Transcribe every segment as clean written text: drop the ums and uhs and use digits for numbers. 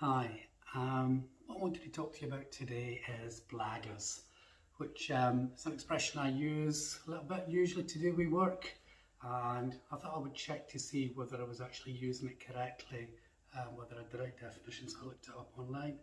Hi, what I wanted to talk to you about today is blaggers, which is an expression I use a little bit usually to do with work, and I thought I would check to see whether I was actually using it correctly, whether I had the right definition, so I looked it up online.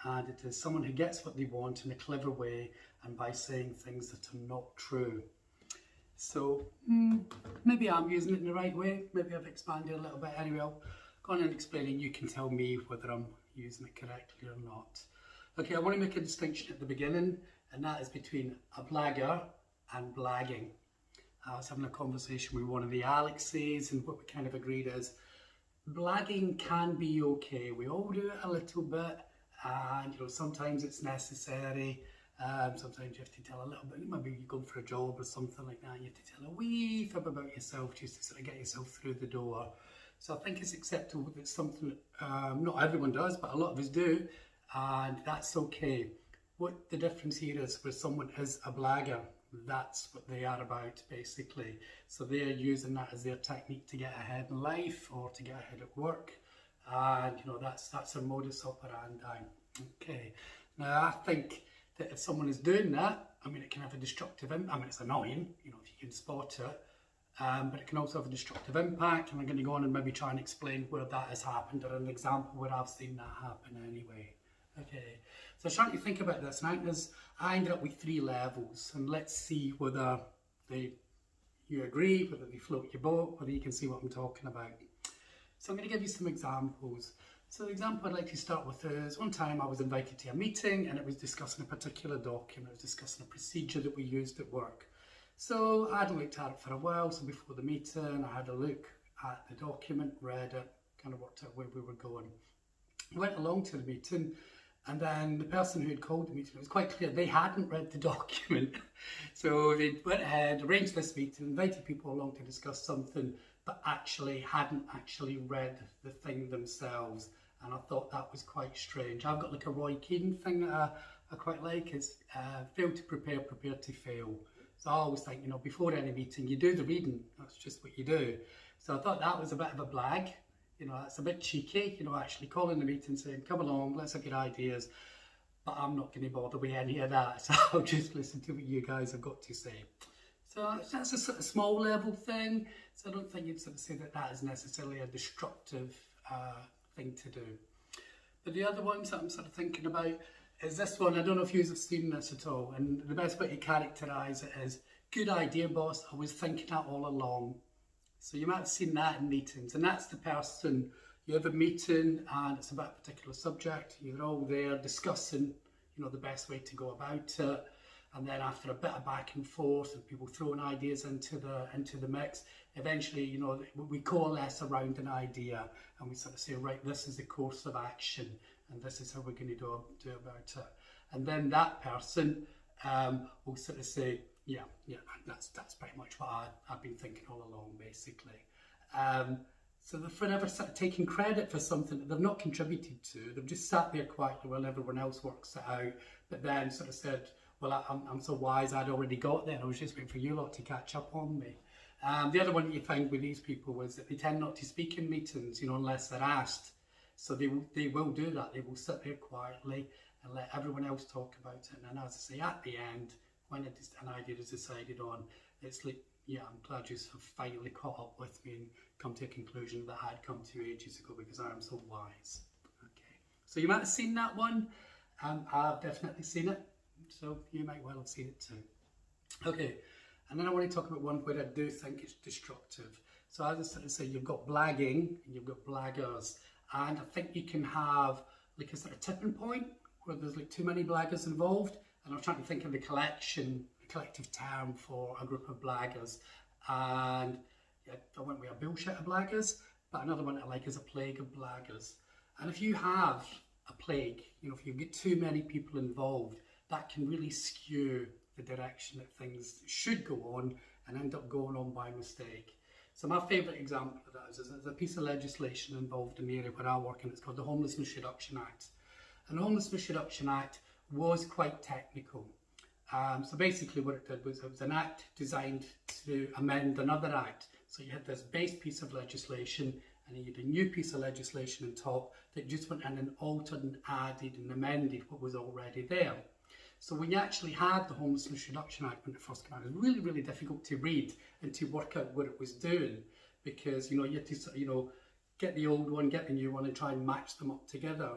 And it is someone who gets what they want in a clever way and by saying things that are not true. So maybe I'm using it in the right way, maybe I've expanded a little bit. Anyway, I'll go on and explain and you can tell me whether I'm using it correctly or not. Okay, I want to make a distinction at the beginning, and that is between a blagger and blagging. I was having a conversation with one of the Alexes, and what we kind of agreed is blagging can be okay. We all do it a little bit, and sometimes it's necessary. Sometimes you have to tell a little bit, maybe you're going for a job or something like that, you have to tell a wee fib about yourself just to sort of get yourself through the door. So I think it's acceptable that it's something not everyone does, but a lot of us do, and that's okay. What the difference here is, where someone is a blagger, that's what they are about basically. So they're using that as their technique to get ahead in life or to get ahead at work, and that's their modus operandi. Okay, now I think that if someone is doing that, I mean, it can have a destructive impact. I mean, it's annoying, if you can spot it, but it can also have a destructive impact, and I'm going to go on and maybe try and explain where that has happened, or an example where I've seen that happen anyway. Okay, so I was trying to think about this, and I ended up with 3 levels, and let's see whether you agree, whether they float your boat, whether you can see what I'm talking about. So I'm going to give you some examples. So the example I'd like to start with is, one time I was invited to a meeting and it was discussing a particular document, it was discussing a procedure that we used at work. So I hadn't looked at it for a while, so before the meeting I had a look at the document, read it, kind of worked out where we were going. I went along to the meeting, and then the person who had called the meeting, it was quite clear they hadn't read the document. So they went ahead, arranged this meeting, invited people along to discuss something, but hadn't actually read the thing themselves. And I thought that was quite strange. I've got like a Roy Keane thing that I quite like, is fail to prepare, prepare to fail. So I always think, before any meeting, you do the reading. That's just what you do. So I thought that was a bit of a blag. That's a bit cheeky, actually calling the meeting saying, come along, let's have your ideas. But I'm not going to bother with any of that. So I'll just listen to what you guys have got to say. So that's a sort of small level thing. So I don't think you'd sort of say that that is necessarily a destructive thing to do. But the other ones that I'm sort of thinking about is this one. I don't know if you've seen this at all, and the best way to characterise it is, good idea, boss, I was thinking that all along. So you might have seen that in meetings, and that's the person, you have a meeting and it's about a particular subject, you're all there discussing the best way to go about it, and then after a bit of back and forth and people throwing ideas into the mix, eventually we coalesce around an idea and we sort of say, right, this is the course of action and this is how we're going to do about it. And then that person will sort of say, yeah, that's pretty much what I've been thinking all along, basically. So they're never sort of taking credit for something that they've not contributed to. They've just sat there quietly while everyone else works it out, but then sort of said, well, I'm so wise, I'd already got there, I was just waiting for you lot to catch up on me. The other one that you find with these people was that they tend not to speak in meetings, unless they're asked. So they will do that. They will sit there quietly and let everyone else talk about it. And as I say, at the end, when an idea is decided on, it's like, yeah, I'm glad you have finally caught up with me and come to a conclusion that I had come to ages ago, because I am so wise. Okay, so you might have seen that one. I've definitely seen it, so you might well have seen it too. Okay, and then I want to talk about one where I do think it's destructive. So as I sort of say, you've got blagging and you've got blaggers, and I think you can have like a sort of tipping point where there's like too many blaggers involved. And I'm trying to think of the collective term for a group of blaggers. And yeah, I went with a bullshit of blaggers, but another one I like is a plague of blaggers. And if you have a plague, if you get too many people involved, that can really skew the direction that things should go on and end up going on by mistake. So my favourite example of that is there's a piece of legislation involved in the area where I work in. It's called the Homelessness Reduction Act. And the Homelessness Reduction Act was quite technical. So basically what it did was, it was an act designed to amend another act. So you had this base piece of legislation, and you had a new piece of legislation on top that just went in and altered and added and amended what was already there. So when you actually had the Homelessness Reduction Act when it first came out, it was really, really difficult to read and to work out what it was doing, because you had to get the old one, get the new one, and try and match them up together.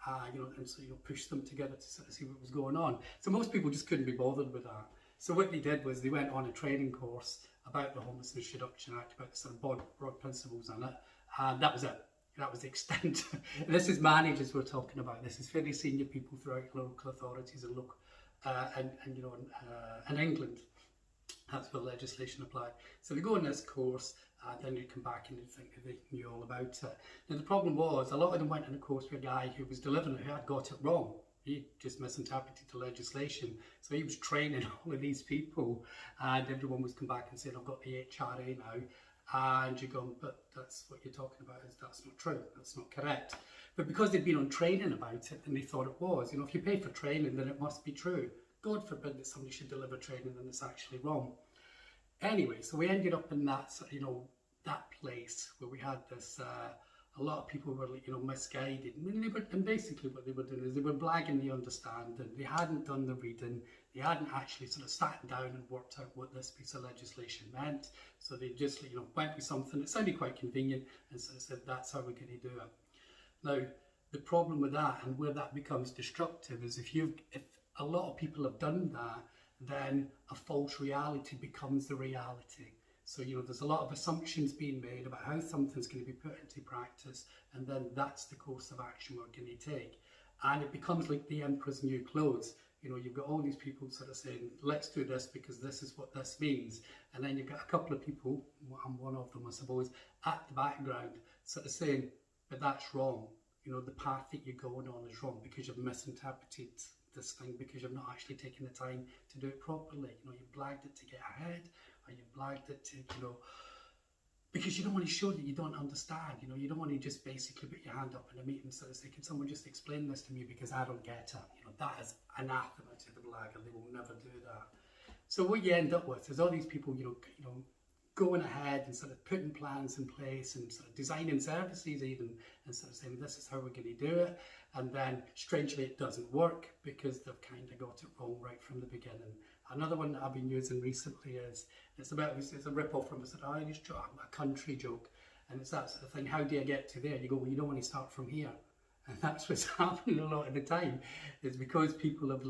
And so push them together to sort of see what was going on. So most people just couldn't be bothered with that. So what they did was they went on a training course about the Homelessness Reduction Act, about the sort of broad principles on it, and that was it. That was the extent. This is managers we're talking about. This is fairly senior people throughout local authorities and in England. That's where legislation applied. So they go on this course, then they come back and they think that they knew all about it. Now the problem was, a lot of them went on a course with a guy who was delivering it, who had got it wrong. He just misinterpreted the legislation. So he was training all of these people, and everyone was come back and saying, I've got the HRA now. And you're going, but that's what you're talking about, that's not true, that's not correct. But because they'd been on training about it, then they thought it was. If you pay for training, then it must be true. God forbid that somebody should deliver training and it's actually wrong. Anyway, so we ended up in that, that place where we had this, a lot of people were misguided. And basically what they were doing is they were blagging the understanding. They hadn't done the reading. They hadn't actually sort of sat down and worked out what this piece of legislation meant. So they just, went with something that sounded quite convenient and sort of said, that's how we're going to do it. Now, the problem with that, and where that becomes destructive, is if a lot of people have done that, then a false reality becomes the reality. So, there's a lot of assumptions being made about how something's going to be put into practice, and then that's the course of action we're going to take. And it becomes like the emperor's new clothes. You've got all these people sort of saying, let's do this because this is what this means. And then you've got a couple of people, I'm one of them I suppose, at the background sort of saying, but that's wrong. The path that you're going on is wrong because you've misinterpreted this thing, because you've not actually taken the time to do it properly. You've blagged it to get ahead, or you've blagged it to, because you don't want to show that you don't understand. You don't want to just basically put your hand up in a meeting and sort of say, can someone just explain this to me because I don't get it. That is anathema to the blagger. They will never do that. So what you end up with is all these people, going ahead and sort of putting plans in place and sort of designing services even, and sort of saying this is how we're going to do it, and then strangely it doesn't work because they've kind of got it wrong right from the beginning. Another one that I've been using recently is, it's a rip-off from a sort of Irish joke, a country joke, and it's that sort of thing, how do you get to there? You go, well, you don't want to start from here. And that's what's happening a lot of the time, is because people have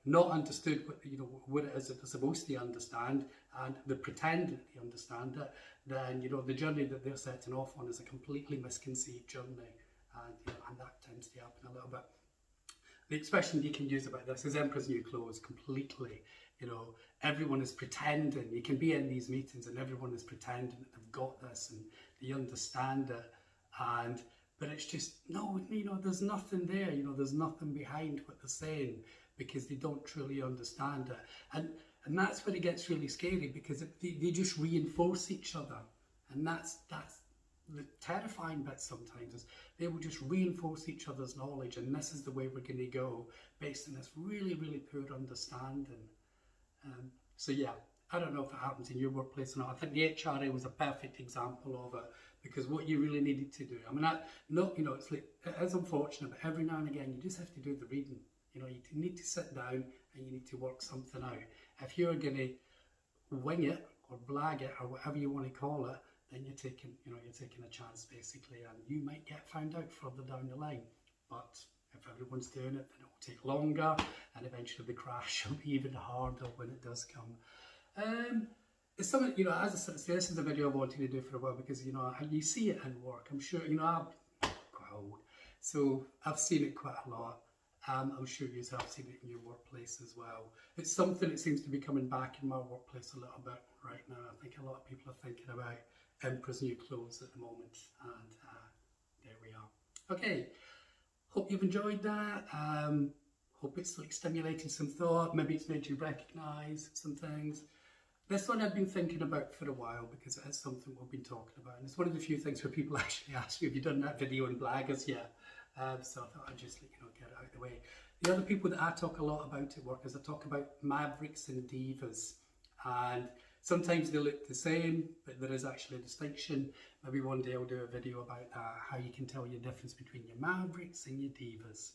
not understood what it is that they're supposed to understand, and they pretend that they understand it, then the journey that they're setting off on is a completely misconceived journey, and that tends to happen a little bit. The expression you can use about this is emperor's new clothes completely. Everyone is pretending. You can be in these meetings and everyone is pretending that they've got this and they understand it, but it's just, no, there's nothing there, there's nothing behind what they're saying, because they don't truly understand it. And that's where it gets really scary, because they just reinforce each other. And that's the terrifying bit sometimes, is they will just reinforce each other's knowledge, and this is the way we're going to go, based on this really, really poor understanding. So yeah, I don't know if it happens in your workplace or not. I think the HRA was a perfect example of it, because what you really needed to do, it's like, it is unfortunate, but every now and again you just have to do the reading. You need to sit down and you need to work something out. If you're going to wing it or blag it or whatever you want to call it, then you're taking a chance basically, and you might get found out further down the line. But if everyone's doing it, then it will take longer, and eventually the crash will be even harder when it does come. It's something, as I said, this is a video I wanted to do for a while, because you see it in work. I'm sure, I'm quite old, so I've seen it quite a lot. I'm sure you have seen it in your workplace as well. It's something that seems to be coming back in my workplace a little bit right now. I think a lot of people are thinking about emperor's new clothes at the moment, and there we are. Okay, hope you've enjoyed that. Hope it's stimulated some thought. Maybe it's made you recognise some things. This one I've been thinking about for a while, because it is something we've been talking about, and it's one of the few things where people actually ask me, have you done that video on Blaggers yet? So I thought I'd just get it out of the way. The other people that I talk a lot about at work is I talk about mavericks and divas, and Sometimes they look the same, but there is actually a distinction. Maybe one day I'll do a video about that, how you can tell your difference between your Mavericks and your Divas.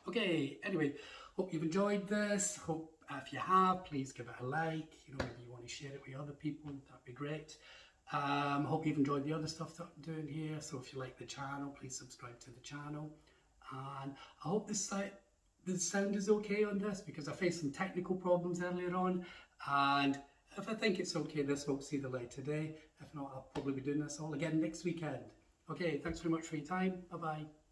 Okay, anyway, hope you've enjoyed this. Hope if you have, please give it a like. You know, maybe you want to share it with other people, that'd be great. Hope you've enjoyed the other stuff that I'm doing here. So if you like the channel, please subscribe to the channel. And I hope the sound is okay on this, because I faced some technical problems earlier on, and if I think it's okay, this won't see the light today. If not, I'll probably be doing this all again next weekend. Okay, thanks very much for your time. Bye bye.